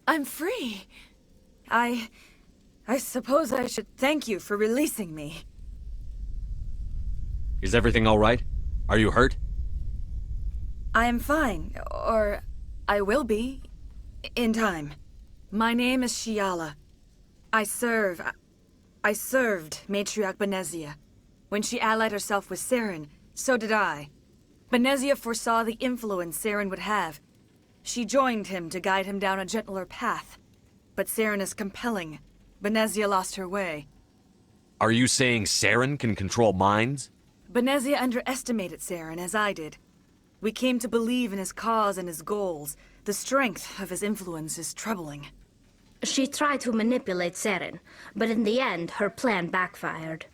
I'm free. I suppose I should thank you for releasing me. Is everything all right? Are you hurt? I am fine, or I will be, in time. My name is Shiala. I served Matriarch Benezia. When she allied herself with Saren, so did I. Benezia foresaw the influence Saren would have. She joined him to guide him down a gentler path. But Saren is compelling. Benezia lost her way. Are you saying Saren can control minds? Benezia underestimated Saren, as I did. We came to believe in his cause and his goals. The strength of his influence is troubling. She tried to manipulate Saren, but in the end, her plan backfired.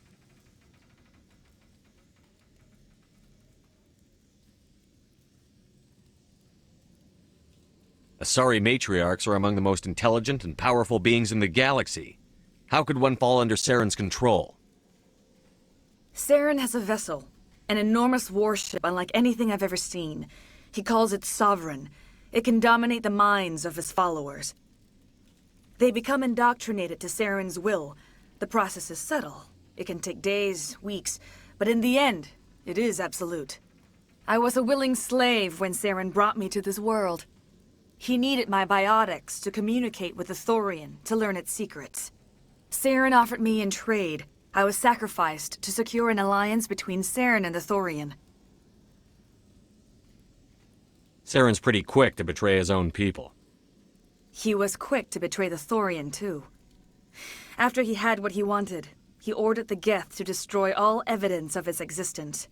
Asari matriarchs are among the most intelligent and powerful beings in the galaxy. How could one fall under Saren's control? Saren has a vessel, an enormous warship unlike anything I've ever seen. He calls it Sovereign. It can dominate the minds of his followers. They become indoctrinated to Saren's will. The process is subtle. It can take days, weeks, but in the end, it is absolute. I was a willing slave when Saren brought me to this world. He needed my biotics to communicate with the Thorian, to learn its secrets. Saren offered me in trade. I was sacrificed to secure an alliance between Saren and the Thorian. Saren's pretty quick to betray his own people. He was quick to betray the Thorian, too. After he had what he wanted, he ordered the Geth to destroy all evidence of its existence.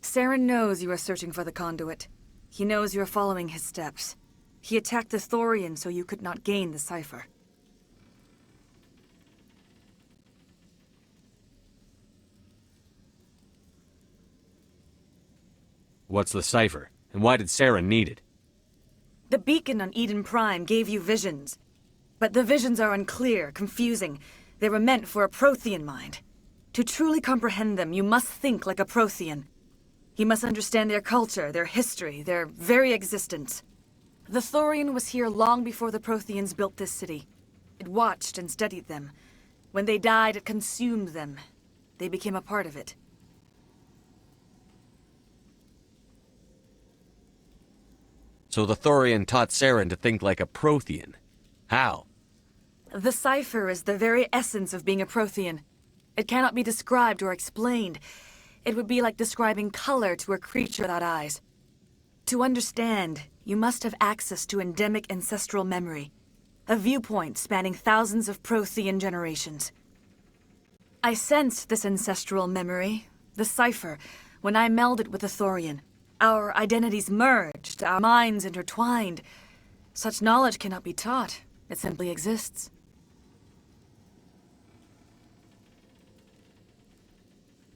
Saren knows you are searching for the conduit. He knows you are following his steps. He attacked the Thorian so you could not gain the cipher. What's the cipher? And why did Saren need it? The beacon on Eden Prime gave you visions. But the visions are unclear, confusing. They were meant for a Prothean mind. To truly comprehend them, you must think like a Prothean. You must understand their culture, their history, their very existence. The Thorian was here long before the Protheans built this city. It watched and studied them. When they died, it consumed them. They became a part of it. So the Thorian taught Saren to think like a Prothean. How? The cipher is the very essence of being a Prothean. It cannot be described or explained. It would be like describing color to a creature without eyes. To understand, you must have access to endemic ancestral memory. A viewpoint spanning thousands of Prothean generations. I sensed this ancestral memory, the cipher, when I melded with the Thorian. Our identities merged, our minds intertwined. Such knowledge cannot be taught. It simply exists.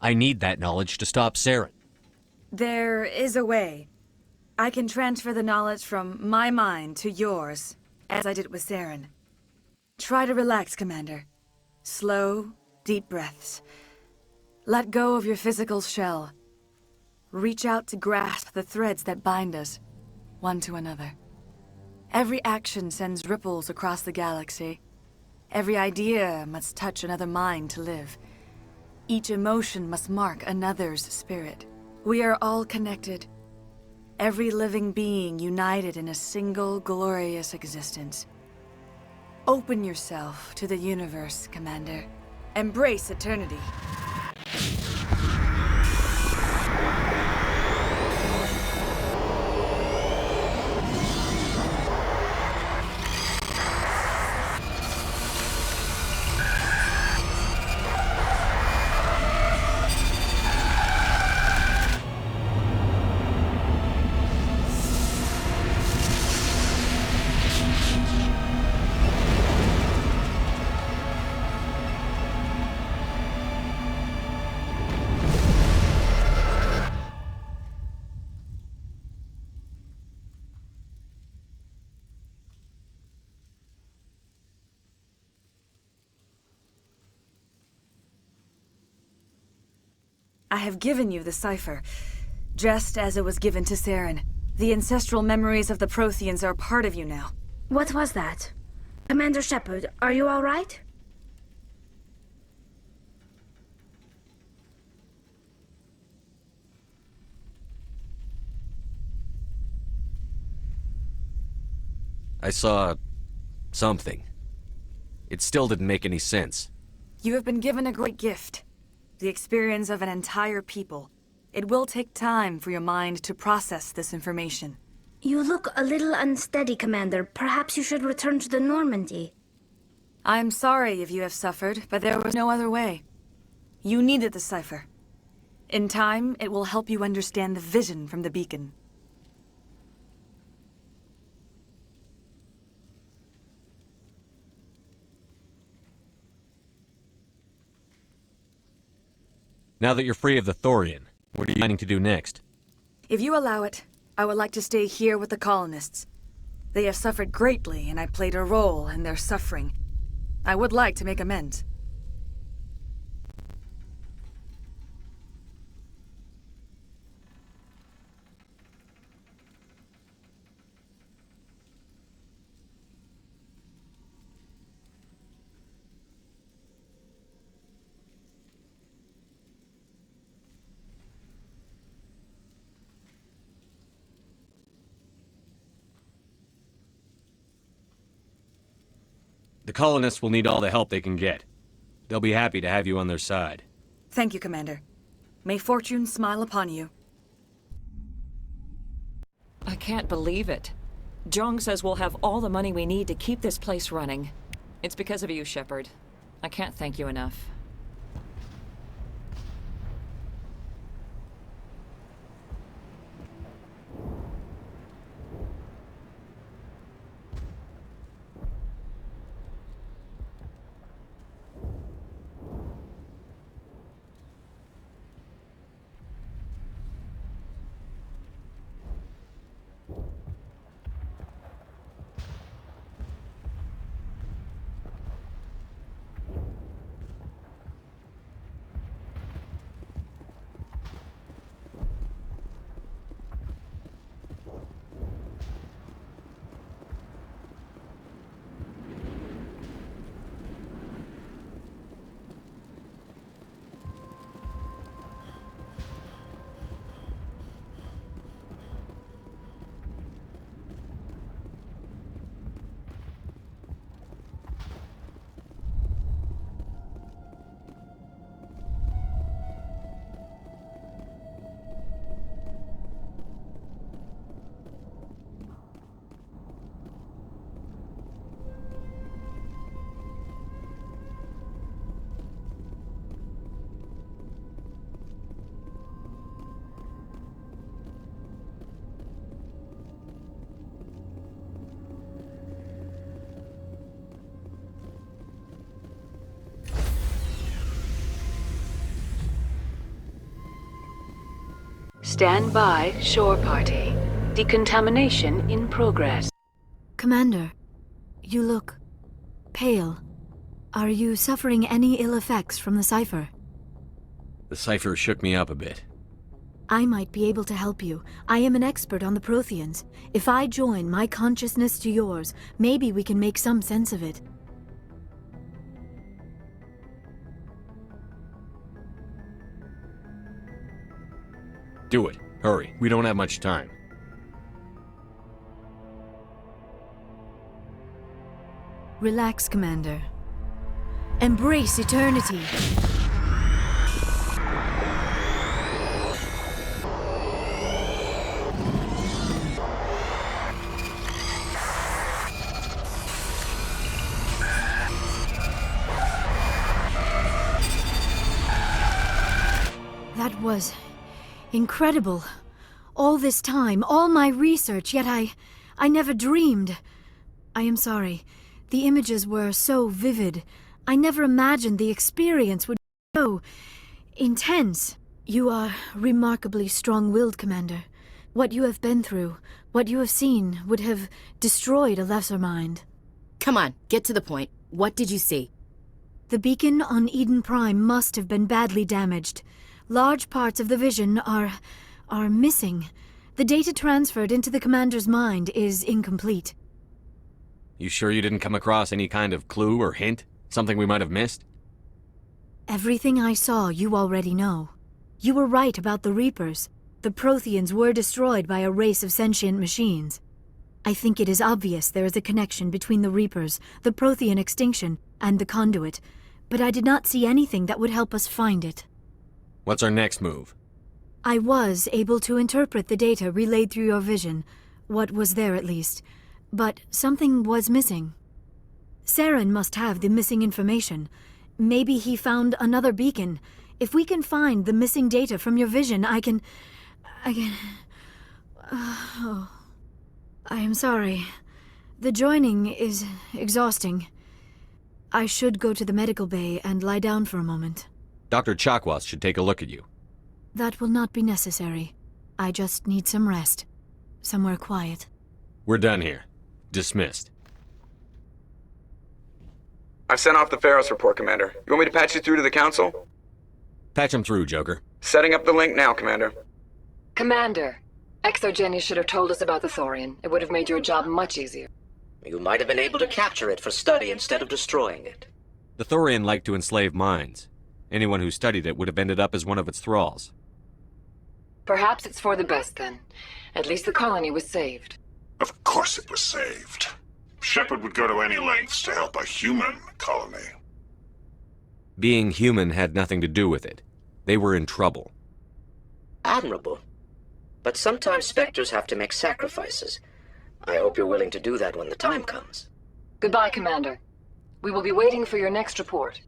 I need that knowledge to stop Saren. There is a way. I can transfer the knowledge from my mind to yours, as I did with Saren. Try to relax, Commander. Slow, deep breaths. Let go of your physical shell. Reach out to grasp the threads that bind us, one to another. Every action sends ripples across the galaxy. Every idea must touch another mind to live. Each emotion must mark another's spirit. We are all connected. Every living being united in a single glorious existence. Open yourself to the universe, Commander. Embrace eternity. I have given you the cipher, just as it was given to Saren. The ancestral memories of the Protheans are part of you now. What was that? Commander Shepard, are you all right? I saw something. It still didn't make any sense. You have been given a great gift. The experience of an entire people. It will take time for your mind to process this information. You look a little unsteady, Commander. Perhaps you should return to the Normandy. I'm sorry if you have suffered, but there was no other way. You needed the cipher. In time, it will help you understand the vision from the beacon. Now that you're free of the Thorian, what are you planning to do next? If you allow it, I would like to stay here with the colonists. They have suffered greatly, and I played a role in their suffering. I would like to make amends. The colonists will need all the help they can get. They'll be happy to have you on their side. Thank you, Commander. May fortune smile upon you. I can't believe it. Jong says we'll have all the money we need to keep this place running. It's because of you, Shepard. I can't thank you enough. Stand by, shore party. Decontamination in progress. Commander, you look pale. Are you suffering any ill effects from the cipher? The cipher shook me up a bit. I might be able to help you. I am an expert on the Protheans. If I join my consciousness to yours, maybe we can make some sense of it. Do it. Hurry. We don't have much time. Relax, Commander. Embrace eternity. That was incredible. All this time, all my research, yet I never dreamed. I am sorry. The images were so vivid. I never imagined the experience would be so intense. You are remarkably strong-willed, Commander. What you have been through, what you have seen, would have destroyed a lesser mind. Come on, get to the point. What did you see? The beacon on Eden Prime must have been badly damaged. Large parts of the vision are missing. The data transferred into the commander's mind is incomplete. You sure you didn't come across any kind of clue or hint? Something we might have missed? Everything I saw, you already know. You were right about the Reapers. The Protheans were destroyed by a race of sentient machines. I think it is obvious there is a connection between the Reapers, the Prothean extinction, and the Conduit, but I did not see anything that would help us find it. What's our next move? I was able to interpret the data relayed through your vision, what was there at least, but something was missing. Saren must have the missing information. Maybe he found another beacon. If we can find the missing data from your vision, I can... I am sorry. The joining is exhausting. I should go to the medical bay and lie down for a moment. Dr. Chakwas should take a look at you. That will not be necessary. I just need some rest. Somewhere quiet. We're done here. Dismissed. I've sent off the Pharos report, Commander. You want me to patch you through to the Council? Patch him through, Joker. Setting up the link now, Commander. Commander, Exogeny should have told us about the Thorian. It would have made your job much easier. You might have been able to capture it for study instead of destroying it. The Thorian liked to enslave minds. Anyone who studied it would have ended up as one of its thralls. Perhaps it's for the best, then. At least the colony was saved. Of course it was saved. Shepard would go to any lengths to help a human colony. Being human had nothing to do with it. They were in trouble. Admirable. But sometimes Spectres have to make sacrifices. I hope you're willing to do that when the time comes. Goodbye, Commander. We will be waiting for your next report.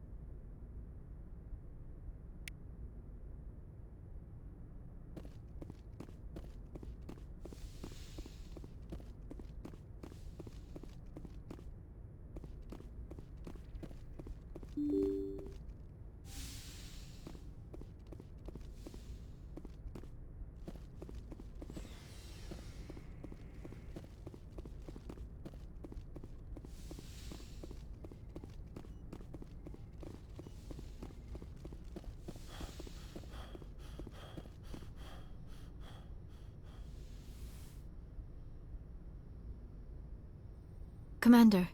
Commander,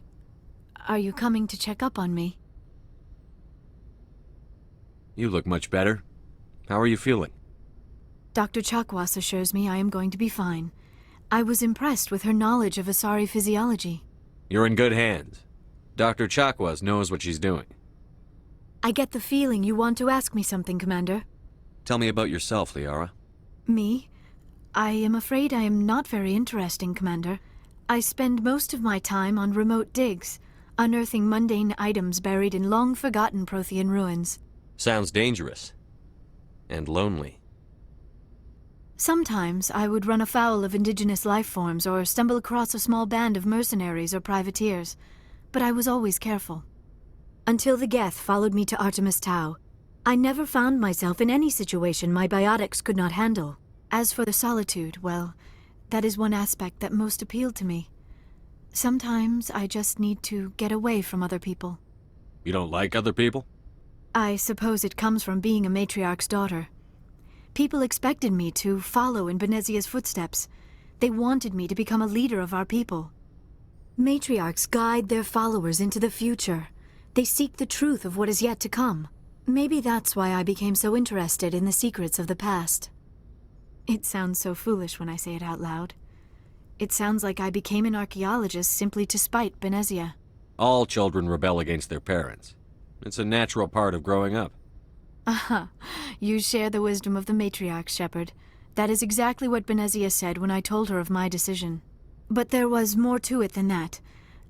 are you coming to check up on me? You look much better. How are you feeling? Dr. Chakwas assures me I am going to be fine. I was impressed with her knowledge of Asari physiology. You're in good hands. Dr. Chakwas knows what she's doing. I get the feeling you want to ask me something, Commander. Tell me about yourself, Liara. Me? I am afraid I am not very interesting, Commander. I spend most of my time on remote digs, unearthing mundane items buried in long-forgotten Prothean ruins. Sounds dangerous. And lonely. Sometimes I would run afoul of indigenous life forms or stumble across a small band of mercenaries or privateers, but I was always careful. Until the Geth followed me to Artemis Tau, I never found myself in any situation my biotics could not handle. As for the solitude, well, that is one aspect that most appealed to me. Sometimes I just need to get away from other people. You don't like other people? I suppose it comes from being a matriarch's daughter. People expected me to follow in Benezia's footsteps. They wanted me to become a leader of our people. Matriarchs guide their followers into the future. They seek the truth of what is yet to come. Maybe that's why I became so interested in the secrets of the past. It sounds so foolish when I say it out loud. It sounds like I became an archaeologist simply to spite Benezia. All children rebel against their parents. It's a natural part of growing up. Aha, you share the wisdom of the matriarch, Shepard. That is exactly what Benezia said when I told her of my decision. But there was more to it than that.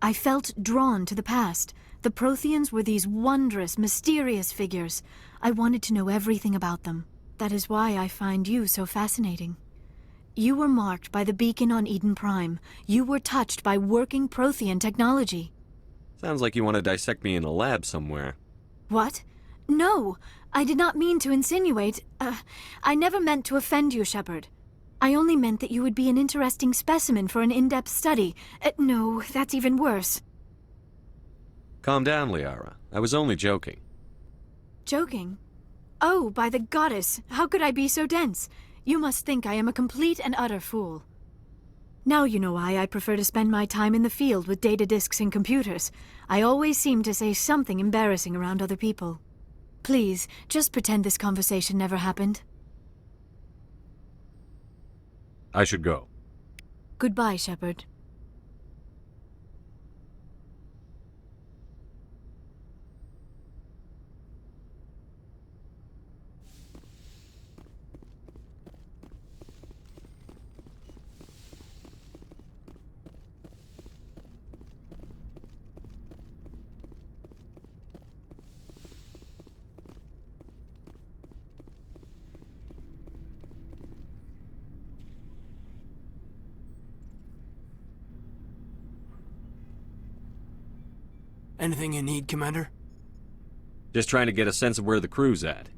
I felt drawn to the past. The Protheans were these wondrous, mysterious figures. I wanted to know everything about them. That is why I find you so fascinating. You were marked by the beacon on Eden Prime. You were touched by working Prothean technology. Sounds like you want to dissect me in a lab somewhere. What? No, I did not mean to insinuate. I never meant to offend you, Shepard. I only meant that you would be an interesting specimen for an in-depth study. No, that's even worse. Calm down, Liara. I was only joking. Joking? Oh, by the goddess, how could I be so dense? You must think I am a complete and utter fool. Now you know why I prefer to spend my time in the field with data disks and computers. I always seem to say something embarrassing around other people. Please, just pretend this conversation never happened. I should go. Goodbye, Shepard. Anything you need, Commander? Just trying to get a sense of where the crew's at.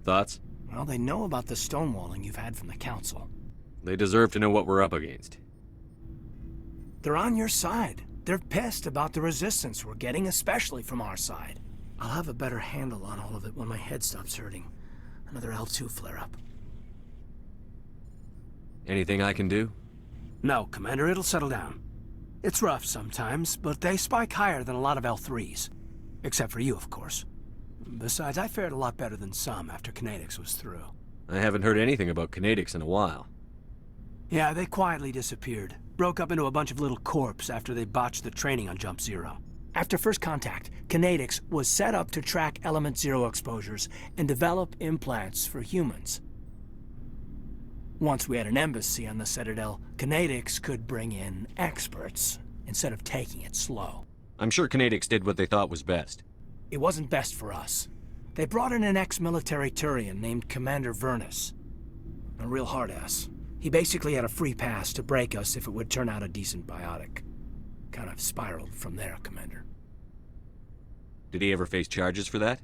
Thoughts? Well, they know about the stonewalling you've had from the Council. They deserve to know what we're up against. They're on your side. They're pissed about the resistance we're getting, especially from our side. I'll have a better handle on all of it when my head stops hurting. Another L2 flare-up. Anything I can do? No, Commander, it'll settle down. It's rough sometimes, but they spike higher than a lot of L3s. Except for you, of course. Besides, I fared a lot better than some after Kinetics was through. I haven't heard anything about Kinetics in a while. Yeah, they quietly disappeared. Broke up into a bunch of little corps after they botched the training on Jump Zero. After first contact, Kinetics was set up to track Element Zero exposures and develop implants for humans. Once we had an embassy on the Citadel, Kinetics could bring in experts instead of taking it slow. I'm sure Kinetics did what they thought was best. It wasn't best for us. They brought in an ex-military Turian named Commander Vernus. A real hard-ass. He basically had a free pass to break us if it would turn out a decent biotic. Kind of spiraled from there, Commander. Did he ever face charges for that?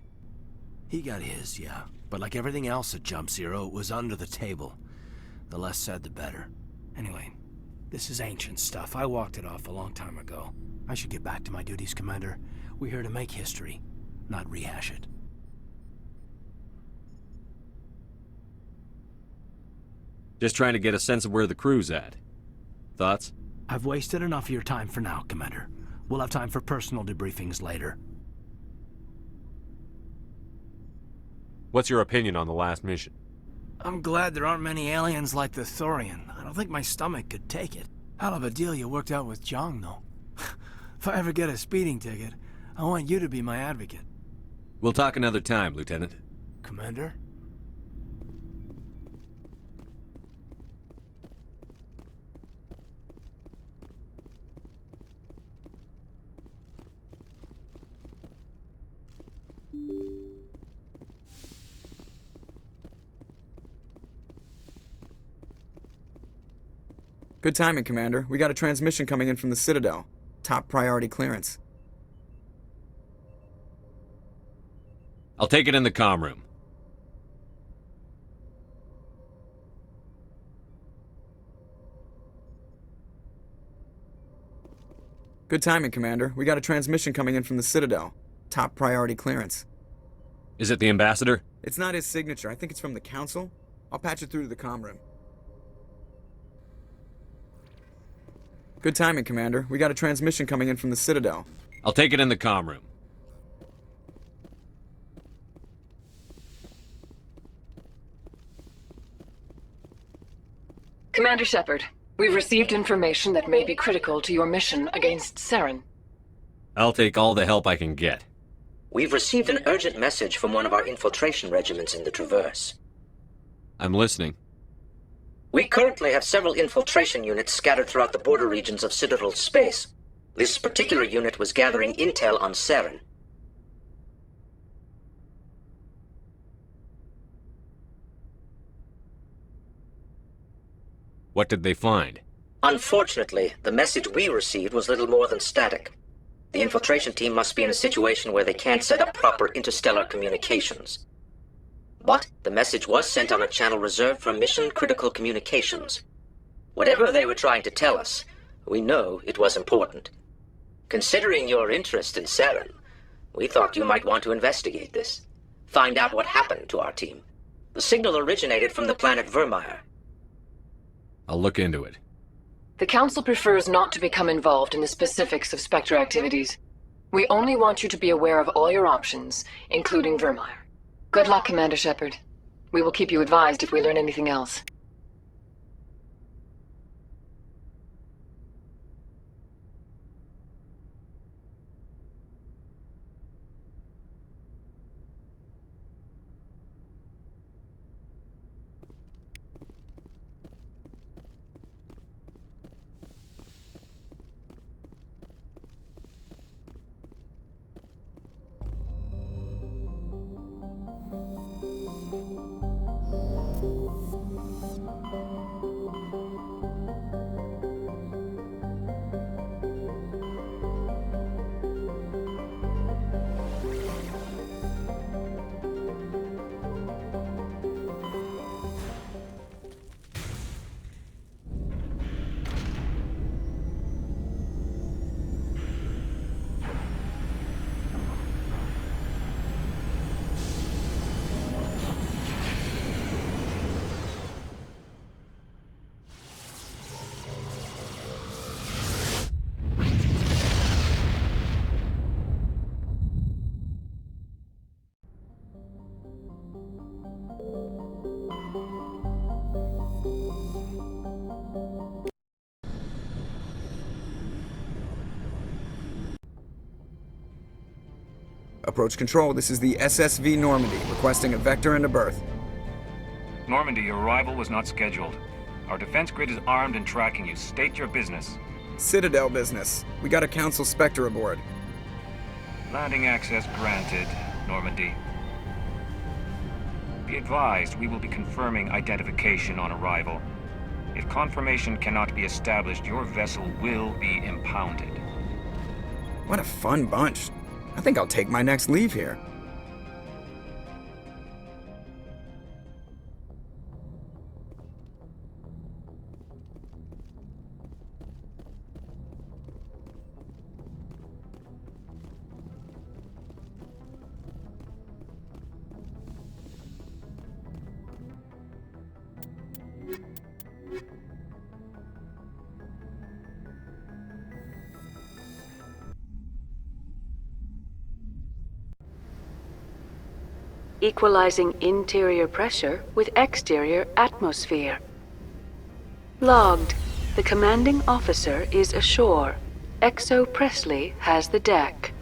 He got his, yeah. But like everything else at Jump Zero, it was under the table. The less said, the better. Anyway, this is ancient stuff. I walked it off a long time ago. I should get back to my duties, Commander. We're here to make history, not rehash it. Just trying to get a sense of where the crew's at. Thoughts? I've wasted enough of your time for now, Commander. We'll have time for personal debriefings later. What's your opinion on the last mission? I'm glad there aren't many aliens like the Thorian. I don't think my stomach could take it. Hell of a deal you worked out with Zhang, though. If I ever get a speeding ticket, I want you to be my advocate. We'll talk another time, Lieutenant. Commander? Good timing, Commander. We got a transmission coming in from the Citadel. Top priority clearance. I'll take it in the comm room. Good timing, Commander. We got a transmission coming in from the Citadel. Top priority clearance. Is it the ambassador? It's not his signature. I think it's from the Council. I'll patch it through to the comm room. Good timing, Commander. We got a transmission coming in from the Citadel. I'll take it in the comm room. Commander Shepard, we've received information that may be critical to your mission against Saren. I'll take all the help I can get. We've received an urgent message from one of our infiltration regiments in the Traverse. I'm listening. We currently have several infiltration units scattered throughout the border regions of Citadel space. This particular unit was gathering intel on Saren. What did they find? Unfortunately, the message we received was little more than static. The infiltration team must be in a situation where they can't set up proper interstellar communications. But the message was sent on a channel reserved for mission-critical communications. Whatever they were trying to tell us, we know it was important. Considering your interest in Saren, we thought you might want to investigate this. Find out what happened to our team. The signal originated from the planet Vermeer. I'll look into it. The Council prefers not to become involved in the specifics of Spectre activities. We only want you to be aware of all your options, including Vermeer. Good luck, Commander Shepard. We will keep you advised if we learn anything else. Approach control, this is the SSV Normandy, requesting a vector and a berth. Normandy, your arrival was not scheduled. Our defense grid is armed and tracking you. State your business. Citadel business. We got a Council Spectre aboard. Landing access granted, Normandy. Be advised, we will be confirming identification on arrival. If confirmation cannot be established, your vessel will be impounded. What a fun bunch. I think I'll take my next leave here. Equalizing interior pressure with exterior atmosphere. Logged. The commanding officer is ashore. Exo Presley has the deck.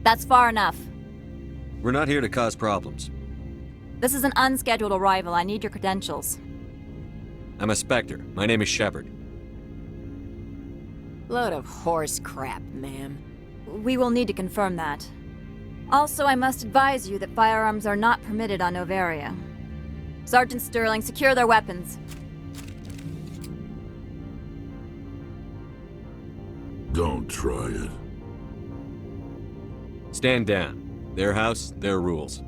That's far enough. We're not here to cause problems. This is an unscheduled arrival. I need your credentials. I'm a Spectre. My name is Shepard. Load of horse crap, ma'am. We will need to confirm that. Also, I must advise you that firearms are not permitted on Novaria. Sergeant Sterling, secure their weapons. Don't try it. Stand down. Their house, their rules.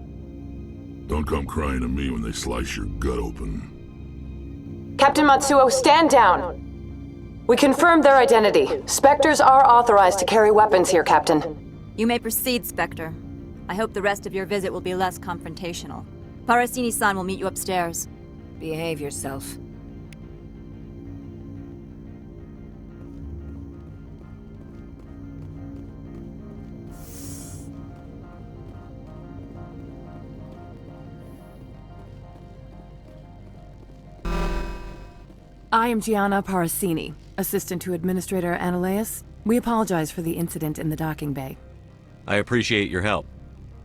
Don't come crying to me when they slice your gut open. Captain Matsuo, stand down! We confirmed their identity. Spectres are authorized to carry weapons here, Captain. You may proceed, Spectre. I hope the rest of your visit will be less confrontational. Parasini-san will meet you upstairs. Behave yourself. I am Gianna Parasini, assistant to Administrator Analeas. We apologize for the incident in the docking bay. I appreciate your help.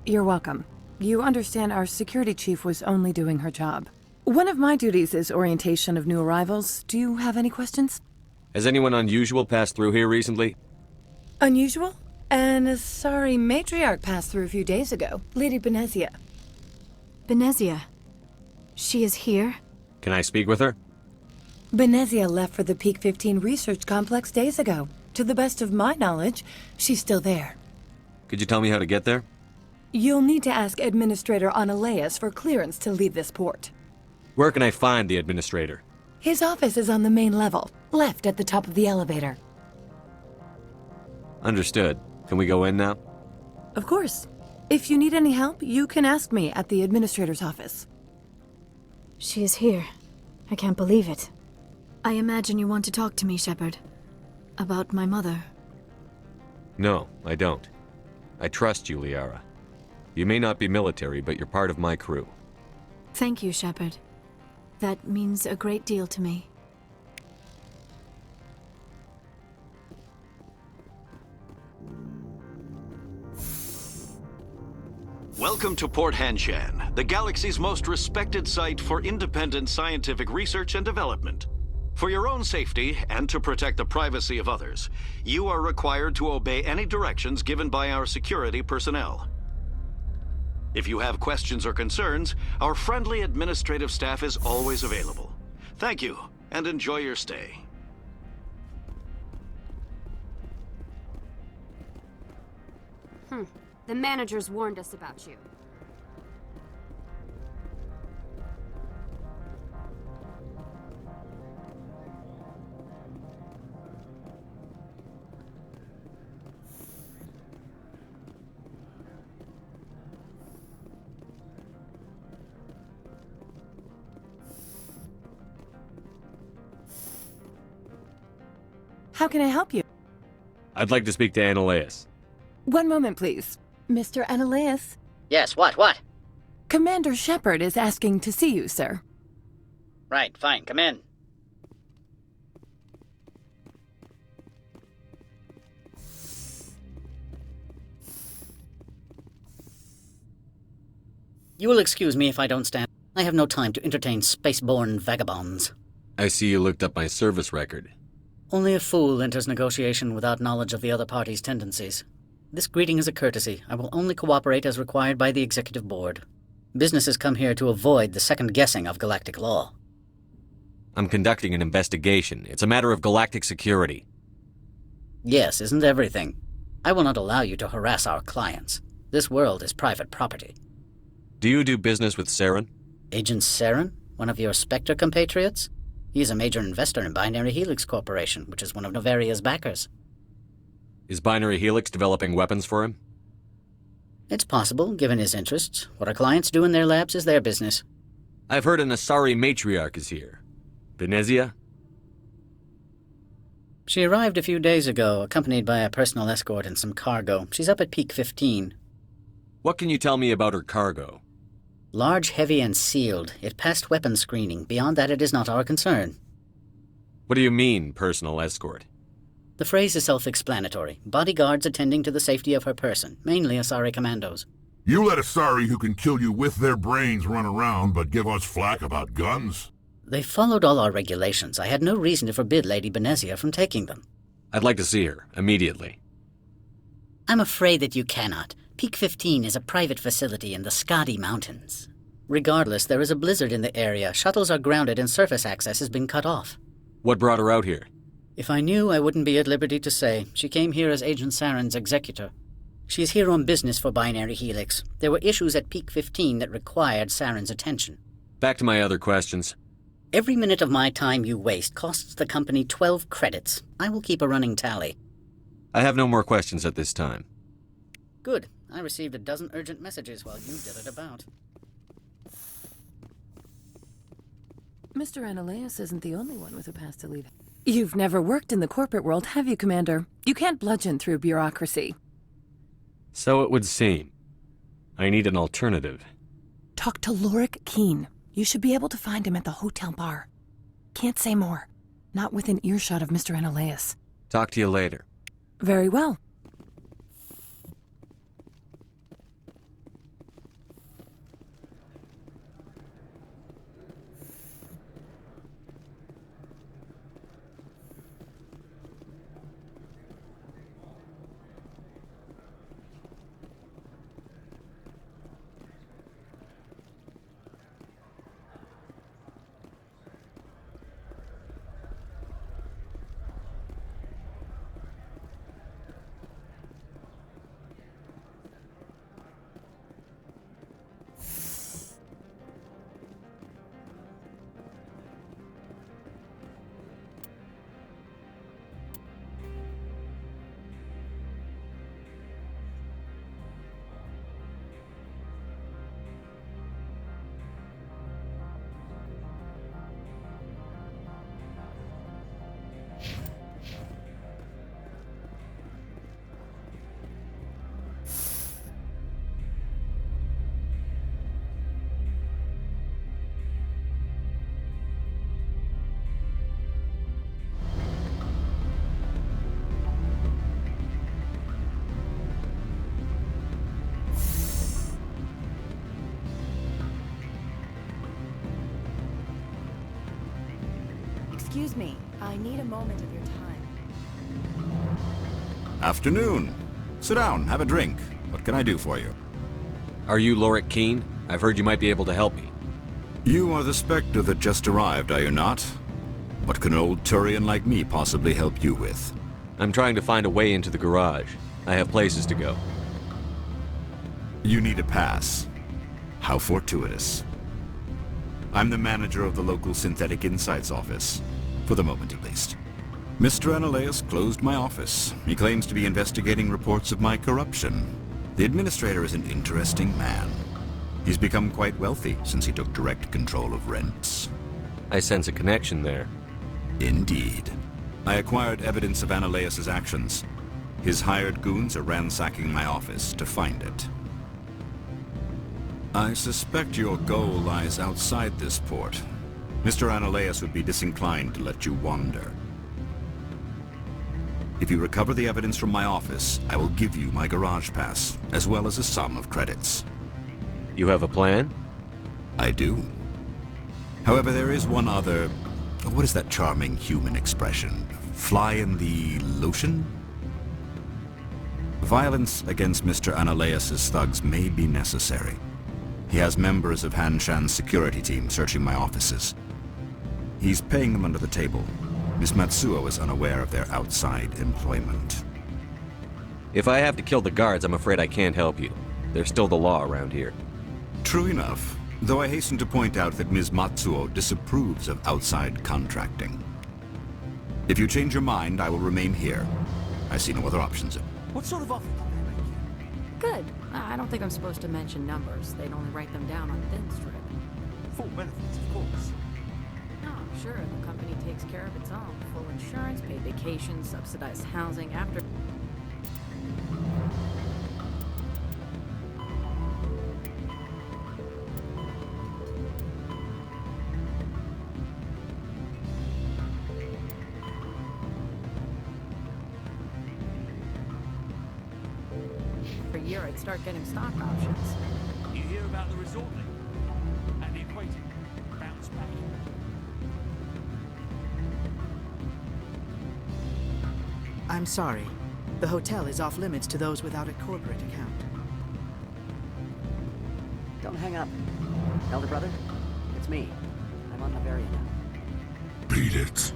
You're welcome. You understand our security chief was only doing her job. One of my duties is orientation of new arrivals. Do you have any questions? Has anyone unusual passed through here recently? Unusual? An Asari matriarch passed through a few days ago. Lady Benezia. Benezia? She is here? Can I speak with her? Benezia left for the Peak 15 research complex days ago. To the best of my knowledge, she's still there. Could you tell me how to get there? You'll need to ask Administrator Analeas for clearance to leave this port. Where can I find the Administrator? His office is on the main level, left at the top of the elevator. Understood. Can we go in now? Of course. If you need any help, you can ask me at the Administrator's office. She is here. I can't believe it. I imagine you want to talk to me, Shepard. About my mother. No, I don't. I trust you, Liara. You may not be military, but you're part of my crew. Thank you, Shepard. That means a great deal to me. Welcome to Port Hanshan, the galaxy's most respected site for independent scientific research and development. For your own safety, and to protect the privacy of others, you are required to obey any directions given by our security personnel. If you have questions or concerns, our friendly administrative staff is always available. Thank you, and enjoy your stay. The managers warned us about you. How can I help you? I'd like to speak to Analeas. One moment, please. Mr. Analeas? Yes, what? Commander Shepard is asking to see you, sir. Right, fine, come in. You will excuse me if I don't stand. I have no time to entertain spaceborne vagabonds. I see you looked up my service record. Only a fool enters negotiation without knowledge of the other party's tendencies. This greeting is a courtesy. I will only cooperate as required by the Executive Board. Businesses come here to avoid the second-guessing of galactic law. I'm conducting an investigation. It's a matter of galactic security. Yes, isn't everything? I will not allow you to harass our clients. This world is private property. Do you do business with Saren? Agent Saren? One of your Spectre compatriots? He is a major investor in Binary Helix Corporation, which is one of Novaria's backers. Is Binary Helix developing weapons for him? It's possible, given his interests. What our clients do in their labs is their business. I've heard an Asari matriarch is here. Benezia? She arrived a few days ago, accompanied by a personal escort and some cargo. She's up at Peak 15. What can you tell me about her cargo? Large, heavy, and sealed. It passed weapons screening. Beyond that, it is not our concern. What do you mean, personal escort? The phrase is self-explanatory. Bodyguards attending to the safety of her person, mainly Asari commandos. You let Asari who can kill you with their brains run around, but give us flack about guns? They followed all our regulations. I had no reason to forbid Lady Benezia from taking them. I'd like to see her, immediately. I'm afraid that you cannot. Peak 15 is a private facility in the Skadi Mountains. Regardless, there is a blizzard in the area. Shuttles are grounded and surface access has been cut off. What brought her out here? If I knew, I wouldn't be at liberty to say. She came here as Agent Saren's executor. She is here on business for Binary Helix. There were issues at Peak 15 that required Saren's attention. Back to my other questions. Every minute of my time you waste costs the company 12 credits. I will keep a running tally. I have no more questions at this time. Good. I received a dozen urgent messages while you did it about. Mr. Ananias isn't the only one with a past to leave. You've never worked in the corporate world, have you, Commander? You can't bludgeon through bureaucracy. So it would seem. I need an alternative. Talk to Lorik Keene. You should be able to find him at the hotel bar. Can't say more. Not within earshot of Mr. Ananias. Talk to you later. Very well. Excuse me, I need a moment of your time. Afternoon. Sit down, have a drink. What can I do for you? Are you Lorik Keene? I've heard you might be able to help me. You are the Spectre that just arrived, are you not? What can an old Turian like me possibly help you with? I'm trying to find a way into the garage. I have places to go. You need a pass. How fortuitous. I'm the manager of the local Synthetic Insights office. For the moment, at least. Mr. Ananias closed my office. He claims to be investigating reports of my corruption. The administrator is an interesting man. He's become quite wealthy since he took direct control of rents. I sense a connection there. Indeed. I acquired evidence of Ananias's actions. His hired goons are ransacking my office to find it. I suspect your goal lies outside this port. Mr. Ananias would be disinclined to let you wander. If you recover the evidence from my office, I will give you my garage pass, as well as a sum of credits. You have a plan? I do. However, there is one other... What is that charming human expression? Fly in the lotion? Violence against Mr. Ananias's thugs may be necessary. He has members of Han Shan's security team searching my offices. He's paying them under the table. Miss Matsuo is unaware of their outside employment. If I have to kill the guards, I'm afraid I can't help you. There's still the law around here. True enough, though I hasten to point out that Ms. Matsuo disapproves of outside contracting. If you change your mind, I will remain here. I see no other options. What sort of offer? Good. I don't think I'm supposed to mention numbers. They'd only write them down on thin strip. Full benefits, of course. Oh, sure. The company takes care of its own. Full insurance, paid vacations, subsidized housing after... every year I'd start getting stock options. You hear about the resort link? And the equator? Bounce back. I'm sorry. The hotel is off limits to those without a corporate account. Don't hang up. Elder brother, it's me. I'm on Noveria now. Beat it.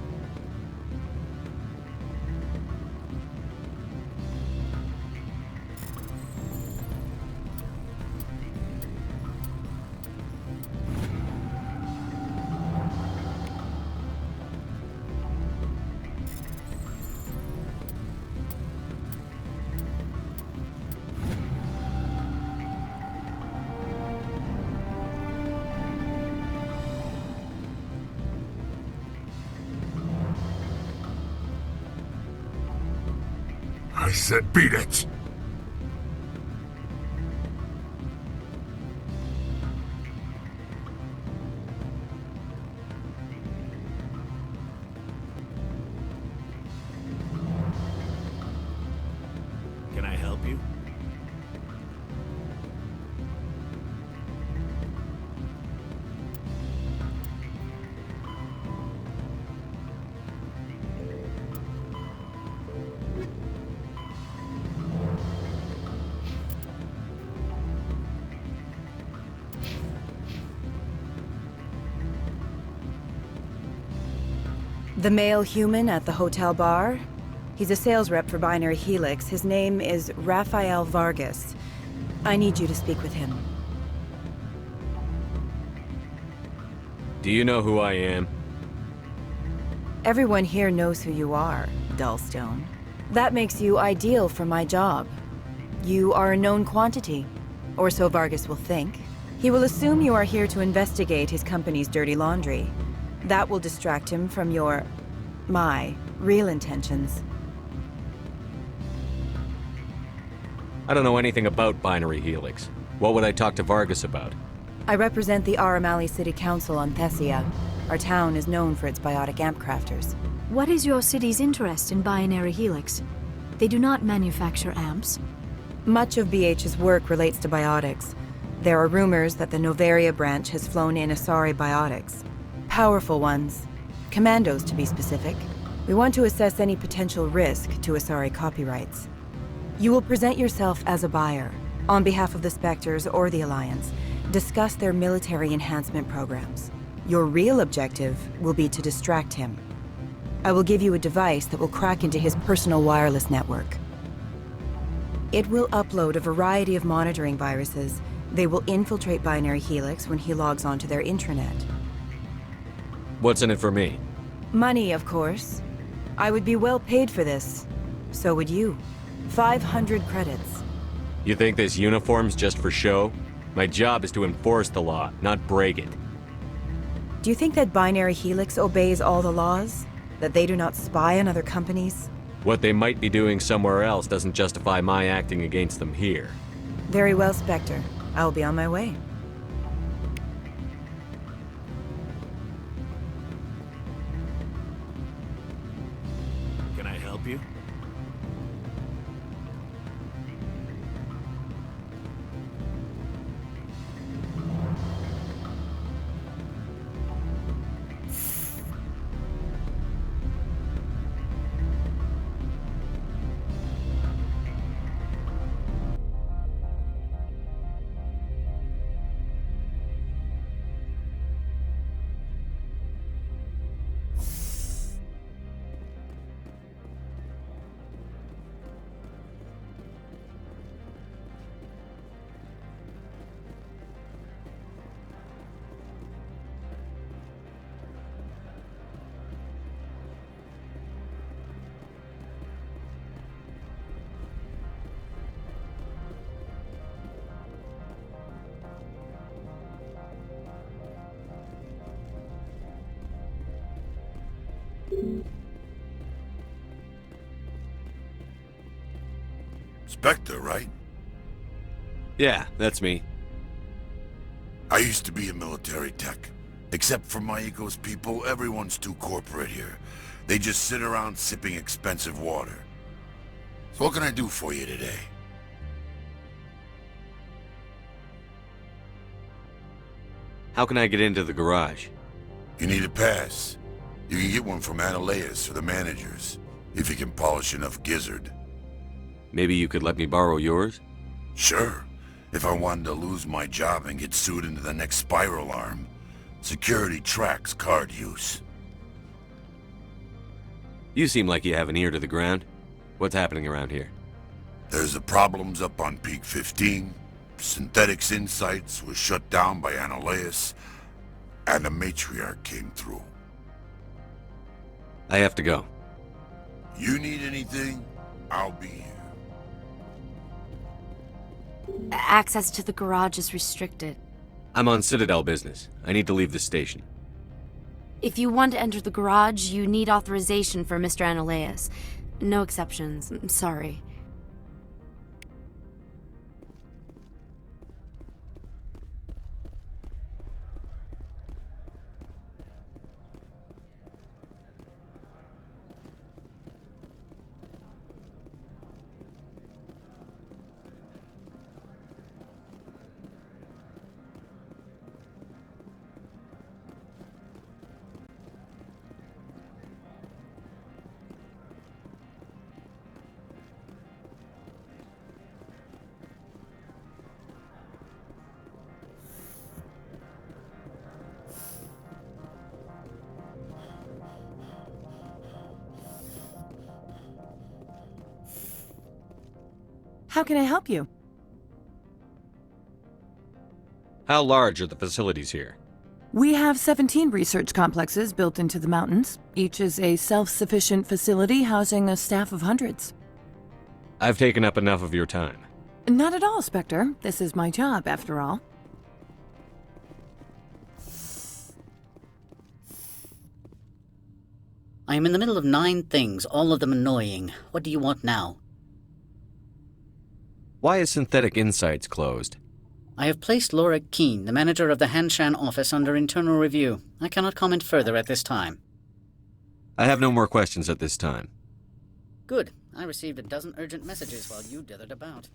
I said beat it! Can I help you? The male human at the hotel bar? He's a sales rep for Binary Helix. His name is Rafael Vargas. I need you to speak with him. Do you know who I am? Everyone here knows who you are, Dullstone. That makes you ideal for my job. You are a known quantity, or so Vargas will think. He will assume you are here to investigate his company's dirty laundry. That will distract him from my real intentions. I don't know anything about Binary Helix. What would I talk to Vargas about? I represent the Aramali City Council on Thessia. Our town is known for its biotic amp crafters. What is your city's interest in Binary Helix? They do not manufacture amps. Much of BH's work relates to biotics. There are rumors that the Noveria branch has flown in Asari biotics. Powerful ones. Commandos, to be specific. We want to assess any potential risk to Asari copyrights. You will present yourself as a buyer, on behalf of the Spectres or the Alliance. Discuss their military enhancement programs. Your real objective will be to distract him. I will give you a device that will crack into his personal wireless network. It will upload a variety of monitoring viruses. They will infiltrate Binary Helix when he logs onto their intranet. What's in it for me? Money, of course. I would be well paid for this. So would you. 500 credits. You think this uniform's just for show? My job is to enforce the law, not break it. Do you think that Binary Helix obeys all the laws? That they do not spy on other companies? What they might be doing somewhere else doesn't justify my acting against them here. Very well, Spectre. I will be on my way. Can I help you? Spectre, right? Yeah, that's me. I used to be a military tech. Except for my eco's people, everyone's too corporate here. They just sit around sipping expensive water. So what can I do for you today? How can I get into the garage? You need a pass. You can get one from Analeus or the managers, if you can polish enough gizzard. Maybe you could let me borrow yours? Sure. If I wanted to lose my job and get sued into the next spiral arm. Security tracks card use. You seem like you have an ear to the ground. What's happening around here? There's the problems up on Peak 15. Synthetics Insights was shut down by Analeus. And the matriarch came through. I have to go. You need anything? I'll be here. Access to the garage is restricted. I'm on Citadel business. I need to leave the station. If you want to enter the garage, you need authorization for Mr. Analeus. No exceptions. I'm sorry. How can I help you? How large are the facilities here? We have 17 research complexes built into the mountains. Each is a self-sufficient facility housing a staff of hundreds. I've taken up enough of your time. Not at all, Spectre. This is my job, after all. I am in the middle of 9 things, all of them annoying. What do you want now? Why is Synthetic Insights closed? I have placed Laura Keene, the manager of the Hanshan office, under internal review. I cannot comment further at this time. I have no more questions at this time. Good. I received a dozen urgent messages while you dithered about.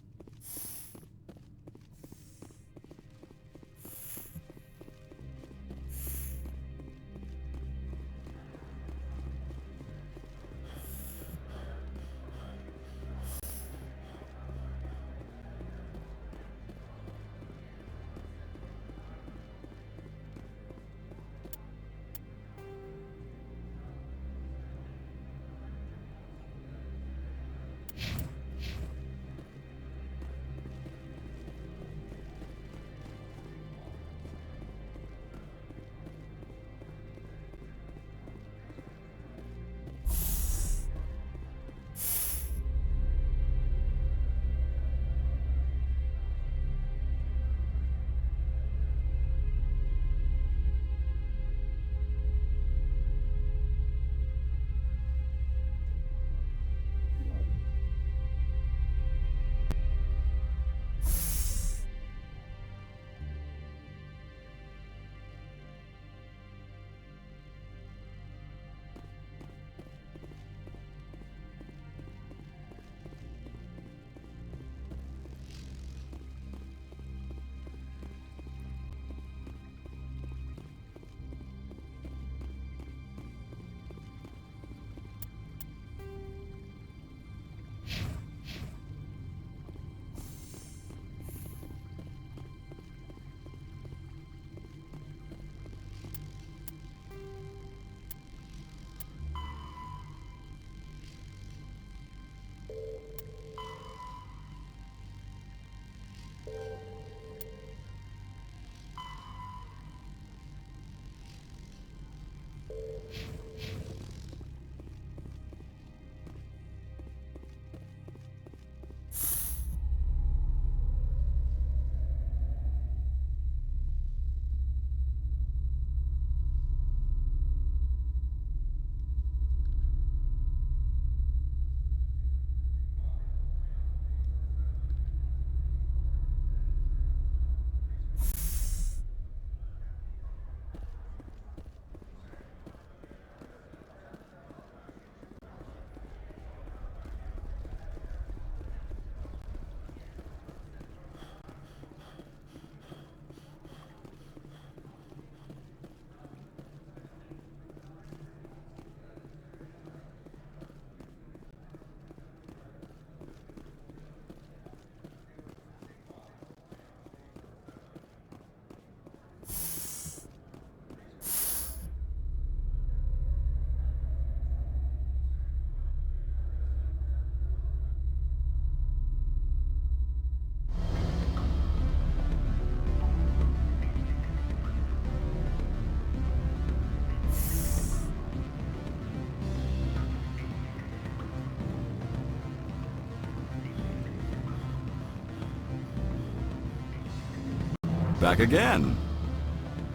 Back again.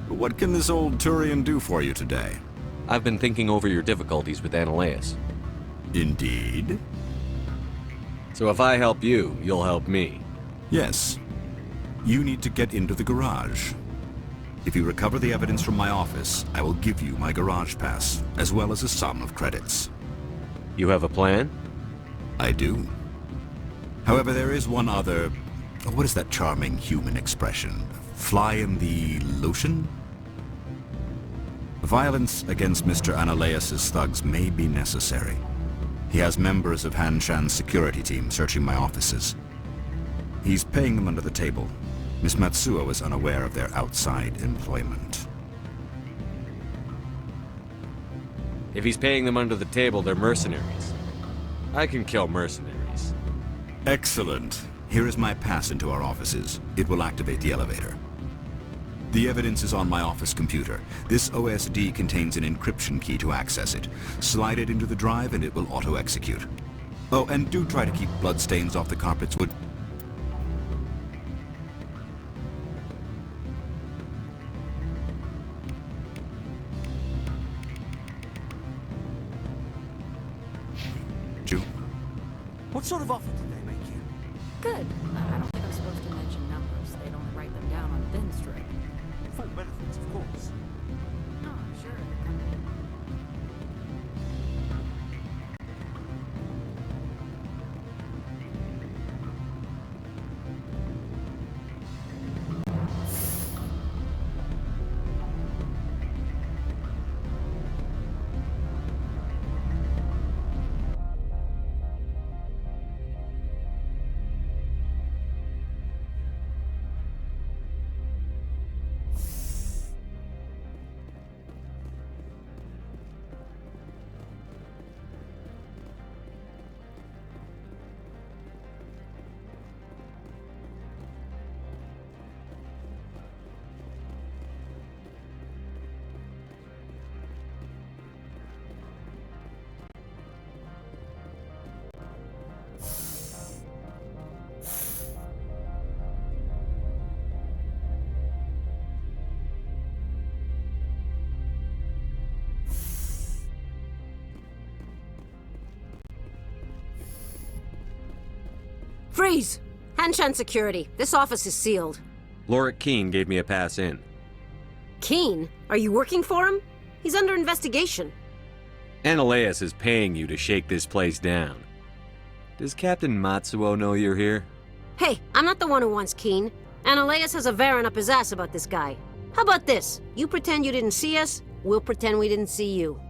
What can this old Turian do for you today? I've been thinking over your difficulties with Analeus. Indeed? So if I help you, you'll help me. Yes. You need to get into the garage. If you recover the evidence from my office, I will give you my garage pass, as well as a sum of credits. You have a plan? I do. However, there is one other... What is that charming human expression? Fly in the lotion? Violence against Mr. Analeus' thugs may be necessary. He has members of Han Shan's security team searching my offices. He's paying them under the table. Miss Matsuo is unaware of their outside employment. If he's paying them under the table, they're mercenaries. I can kill mercenaries. Excellent. Here is my pass into our offices. It will activate the elevator. The evidence is on my office computer. This OSD contains an encryption key to access it. Slide it into the drive and it will auto-execute. Oh, and do try to keep bloodstains off the carpets, would... What sort of offer did they make you? Good. I don't think I'm supposed to mention numbers. They'd only write them down on thin strip. Full benefits, of course. Oh, sure. The company. Freeze! Hanshan Security. This office is sealed. Lorik Keene gave me a pass in. Keene? Are you working for him? He's under investigation. Analeus is paying you to shake this place down. Does Captain Matsuo know you're here? Hey, I'm not the one who wants Keene. Analeus has a Varen up his ass about this guy. How about this? You pretend you didn't see us, we'll pretend we didn't see you.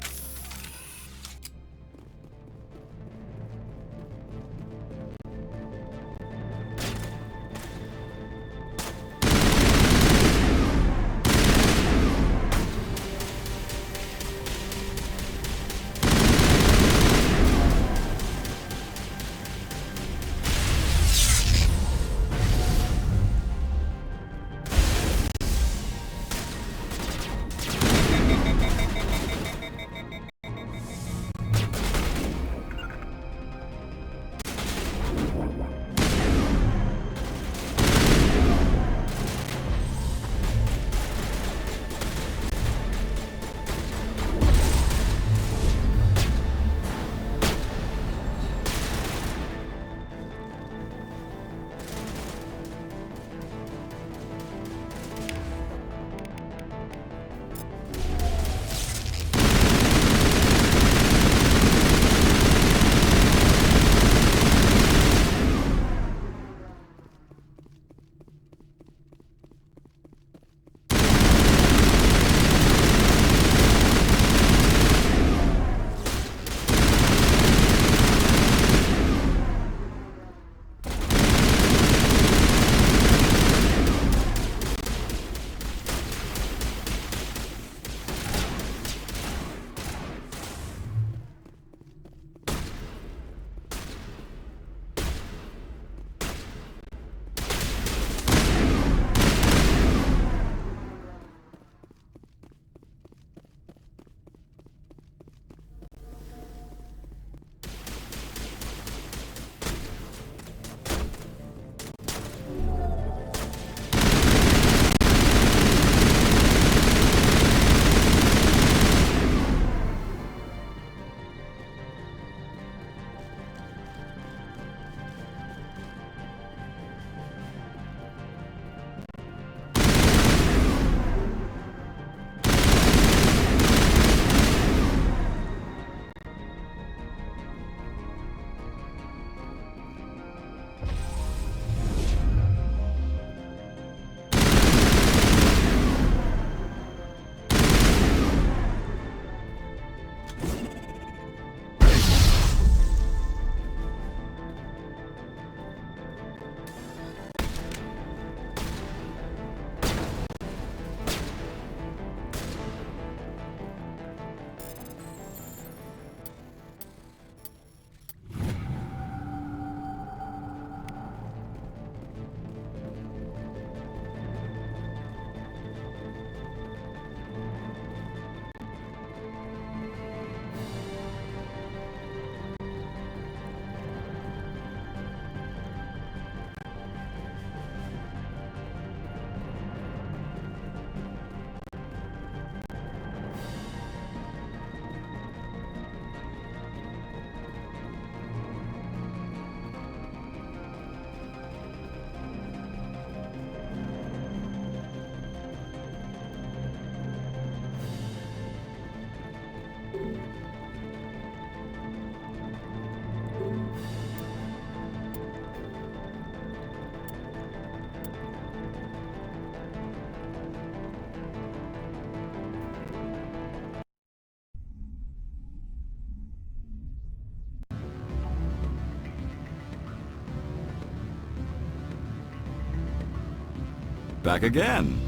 back again.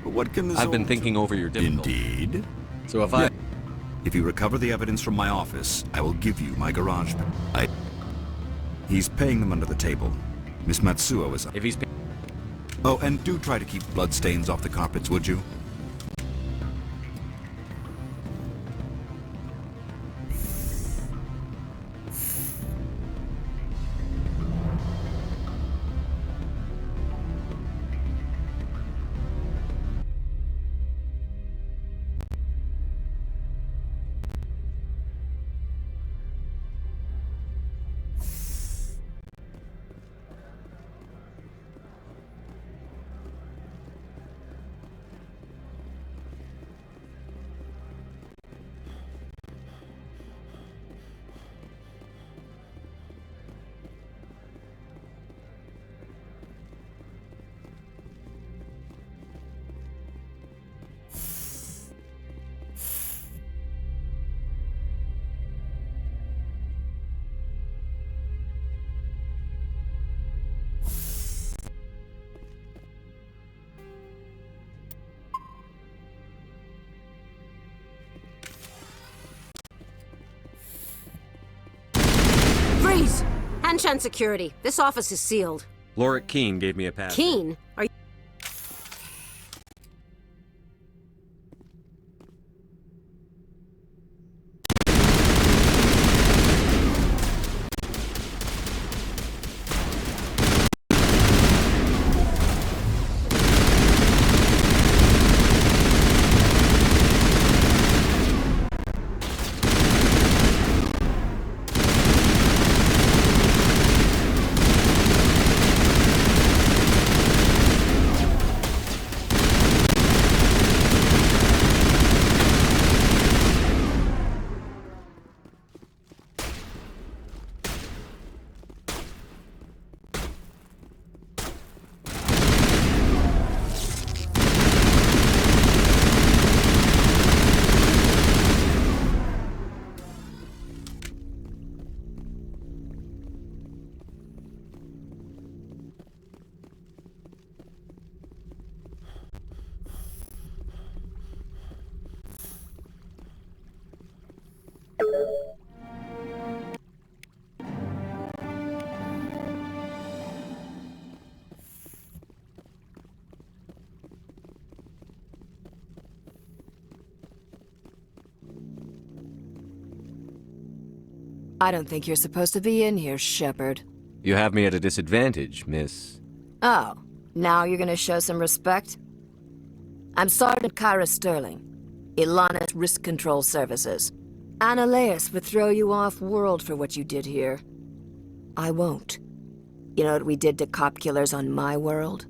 But what can this I've been old- thinking over your difficulty. Indeed. So if Yeah. If you recover the evidence from my office, I will give you my garage. He's paying them under the table. Miss Matsuo is... If he's... Oh, and do try to keep bloodstains off the carpets, would you? Freeze! Hanshan security. This office is sealed. Lorik Keene gave me a pass. Keene? Are you... I don't think you're supposed to be in here, Shepard. You have me at a disadvantage, miss. Oh, now you're gonna show some respect? I'm Sergeant Kyra Sterling, Ilana's Risk Control Services. Annaleus would throw you off-world for what you did here. I won't. You know what we did to cop killers on my world?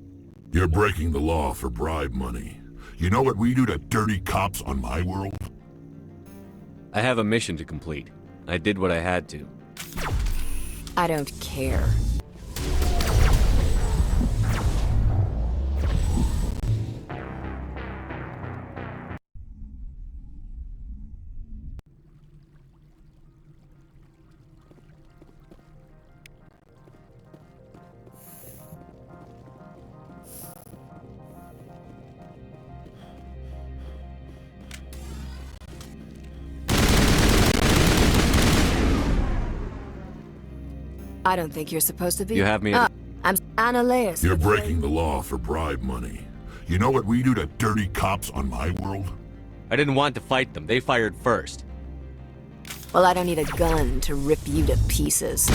You're breaking the law for bribe money. You know what we do to dirty cops on my world? I have a mission to complete. I did what I had to. I don't care. I don't think you're supposed to be. You have me at I'm Annaleus. You're breaking the law for bribe money. You know what we do to dirty cops on my world? I didn't want to fight them. They fired first. Well, I don't need a gun to rip you to pieces.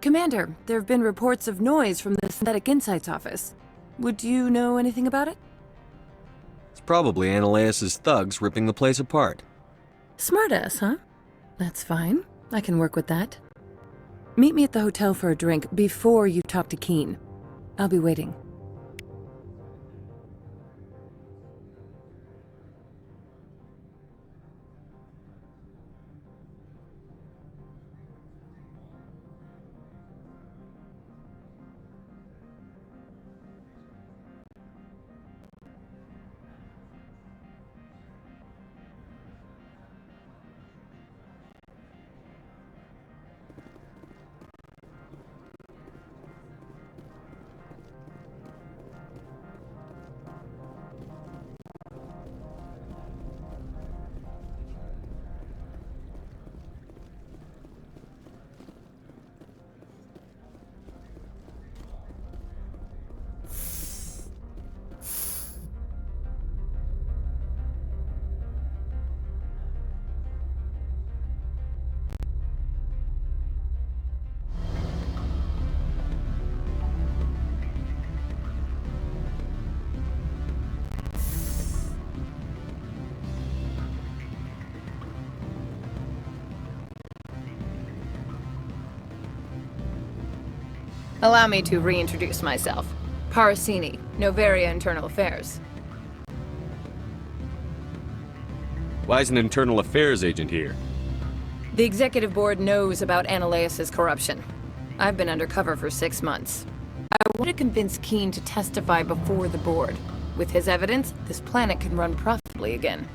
Commander, there have been reports of noise from the Synthetic Insights office. Would you know anything about it? It's probably Ananias' thugs ripping the place apart. Smartass, huh? That's fine. I can work with that. Meet me at the hotel for a drink before you talk to Keen. I'll be waiting. Allow me to reintroduce myself. Parasini, Novaria Internal Affairs. Why is an internal affairs agent here? The Executive Board knows about Ananias' corruption. I've been undercover for 6 months. I want to convince Keen to testify before the Board. With his evidence, this planet can run profitably again.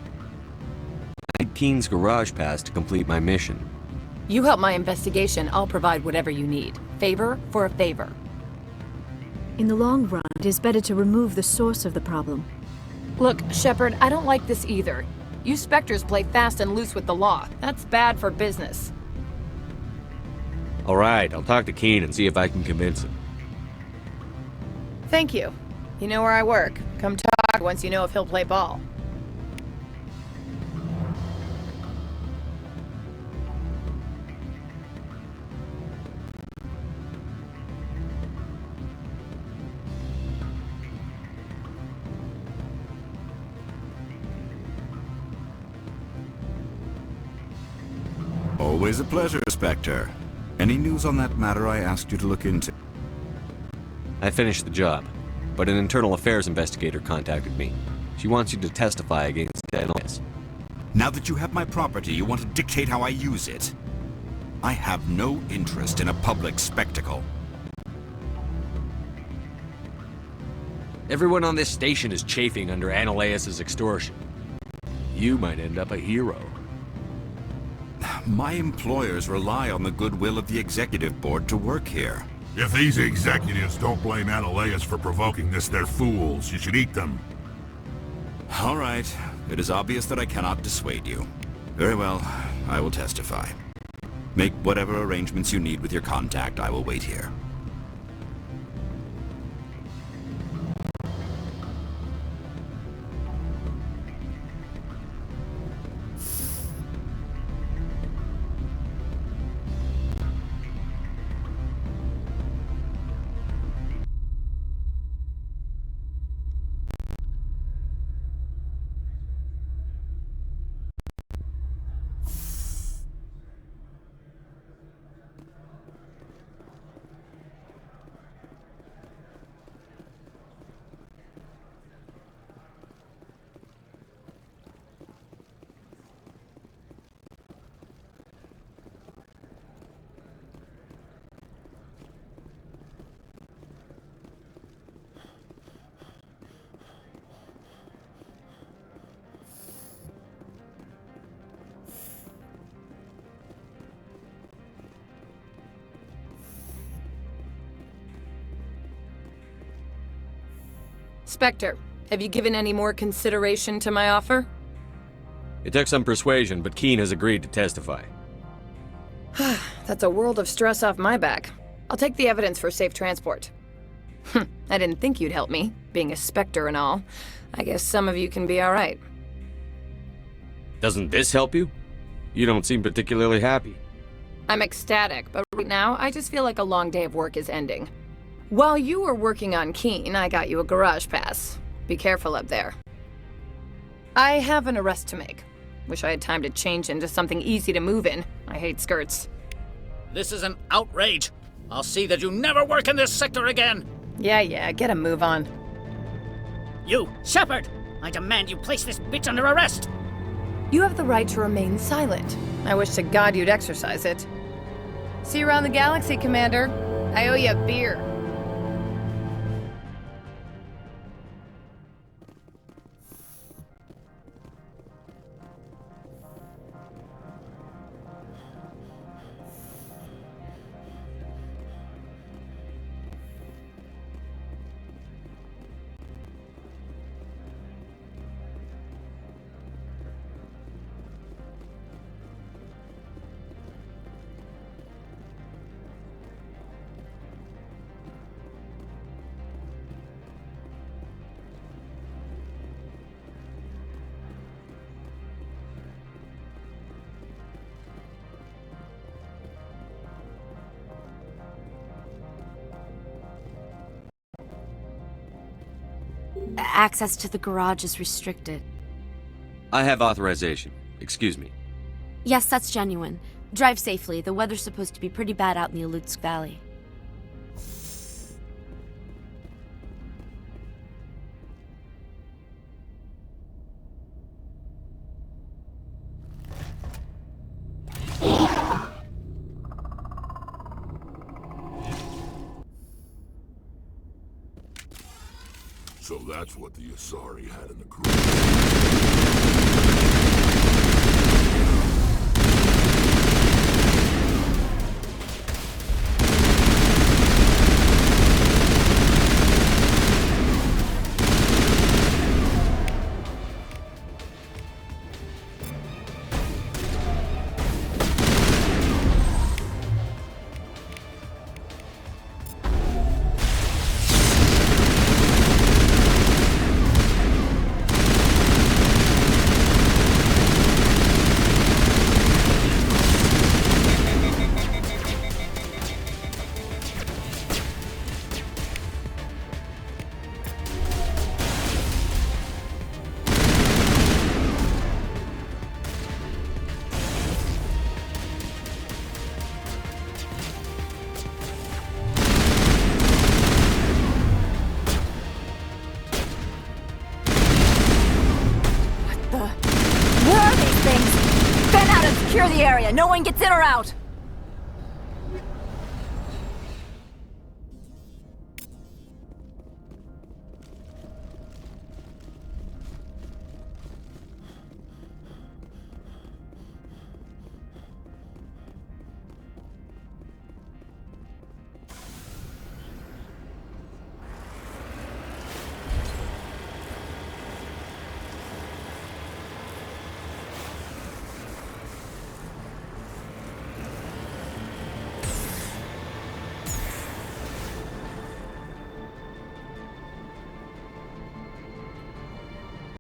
I need Keen's garage pass to complete my mission. You help my investigation, I'll provide whatever you need. Favor for a favor. In the long run, it is better to remove the source of the problem. Look, Shepard, I don't like this either. You Spectres play fast and loose with the law. That's bad for business. Alright, I'll talk to Keen and see if I can convince him. Thank you. You know where I work. Come talk once you know if he'll play ball. Always a pleasure, Spectre. Any news on that matter I asked you to look into? I finished the job, but an internal affairs investigator contacted me. She wants you to testify against Ananias. Now that you have my property, you want to dictate how I use it. I have no interest in a public spectacle. Everyone on this station is chafing under Ananias' extortion. You might end up a hero. My employers rely on the goodwill of the Executive Board to work here. If these executives don't blame Ananias for provoking this, they're fools. You should eat them. All right. It is obvious that I cannot dissuade you. Very well. I will testify. Make whatever arrangements you need with your contact. I will wait here. Spectre, have you given any more consideration to my offer? It took some persuasion, but Keen has agreed to testify. That's a world of stress off my back. I'll take the evidence for safe transport. I didn't think you'd help me, being a Spectre and all. I guess some of you can be alright. Doesn't this help you? You don't seem particularly happy. I'm ecstatic, but right now, I just feel like a long day of work is ending. While you were working on Keen, I got you a garage pass. Be careful up there. I have an arrest to make. Wish I had time to change into something easy to move in. I hate skirts. This is an outrage. I'll see that you never work in this sector again. Yeah, get a move on. You, Shepard! I demand you place this bitch under arrest! You have the right to remain silent. I wish to God you'd exercise it. See you around the galaxy, Commander. I owe you a beer. Access to the garage is restricted. I have authorization. Excuse me. Yes, that's genuine. Drive safely. The weather's supposed to be pretty bad out in the Alutsk Valley. So that's what the Asari had in the crew. Where are these things? Fan out and secure the area. No one gets in or out.